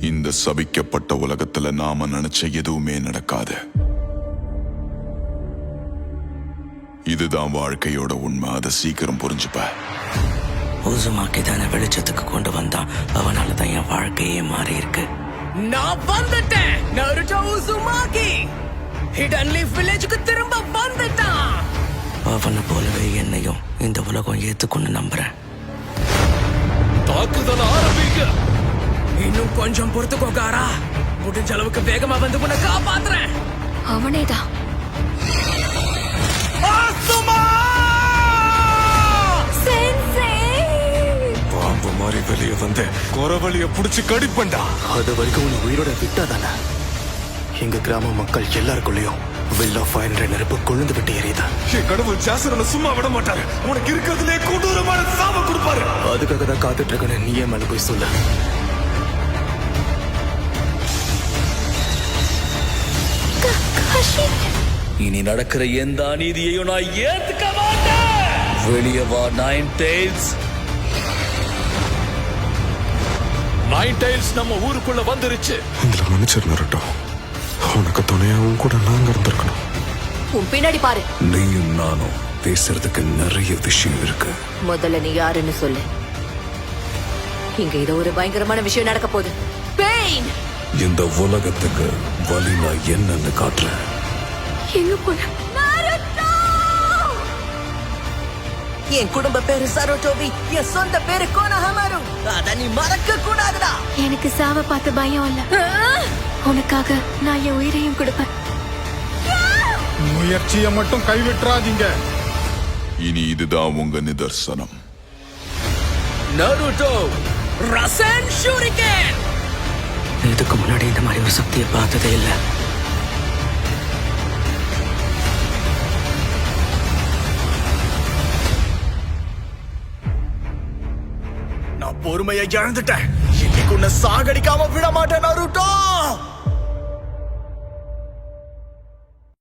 இந்த சபிக்கப்பட்ட உலகத்துல நாம நினைச்ச எதுவுமே நடக்காது. இதுதான் வாழ்க்கையோட உண்மை. அதை சீக்கிரம் புரிஞ்சுப்ப. உசுமாக்கி தானே வெளிச்சத்துக்கு கொண்டு வந்தான். அவனாலதான் என் வாழ்க்கையே மாறி இருக்கு. நான் வந்துட்டேன். நருட்டோ உசுமாக்கி ஹிடன் லீஃப் வில்லேஜுக்கு திரும்ப வந்துட்டான். அவனை போலவே என்னையும் இந்த உலகம் ஏத்துக்கொண்டு நம்புறேன். தாக்குதல் ஆரம்பிக்க இன்னும் கொஞ்சம் பொறுத்துக்கோகாரா. முடிஞ்ச அளவுக்கு வேகமா வந்து உன்னை காப்பாத்துறேன். அவனேதான். பாம்பு மாதிரி வெளியே வந்து குறவழிய புடிச்சு கடிப்பண்டா. அது வரைக்கும் உன்னை உயிரோட விட்டாதானே எங்க கிராம மக்கள் எல்லாருக்குள்ளயும் வில் ஆஃப் ஃபயர் நெருப்பு கொழுந்து விட்டு எரியுதா. என் கடவுள் ஜாசரனை சும்மா விட மாட்டாரு. உனக்கு இருக்கிறதுலே கொடூரமான சாப கொடுப்பாரு. அதுக்காக தான் காத்துட்டு இருக்கேன்னு நீயே மேல போய் சொல்ல. இனி நடக்கிற எந்த அநீதியையும் நான் ஏத்துக்க மாட்டேன். வெளியே வா நைன் டெய்ல்ஸ். நைன் டெய்ல்ஸ் நம்ம ஊருக்குள்ள வந்துருச்சு. இதுல மன்னிச்சிரு நருட்டோ. உனக்கு துணையாவும் கூட நாங்க இருந்திருக்கணும். உன் பின்னாடி பாரு. நீயும் நானும் பேசுறதுக்கு நிறைய விஷயம் இருக்கு. முதல்ல நீ யாருன்னு சொல்லு. இங்க ஏதோ ஒரு பயங்கரமான விஷயம் நடக்க போகுது. பெயின். இந்த உலகத்துக்கு வலி நான் என்னன்னு காட்டுறேன். எங்க போன? என் குடும்ப பேரு சரோட்டோவி, என் சொந்த பேரு கோனஹமாரு. அத நீ மறக்க கூடாதுடா. எனக்கு சாவ பார்த்து பயம் இல்ல. உனக்காக நான் என் உயிரையும் கொடுப்பேன். முயற்சியை மட்டும் கைவிட்டுறாதீங்க. இனி இதுதான் உங்க நிதர்சனம். நருட்டோ ரசன் ஷூரிகேன். இதுக்கு முன்னாடி இந்த மாதிரி ஒரு சக்தியை பார்த்ததே இல்லை. நான் பொறுமையை இழந்துட்டேன். இன்னைக்கு உன்னை சாகடிக்காம விட மாட்டேன் நருட்டோ.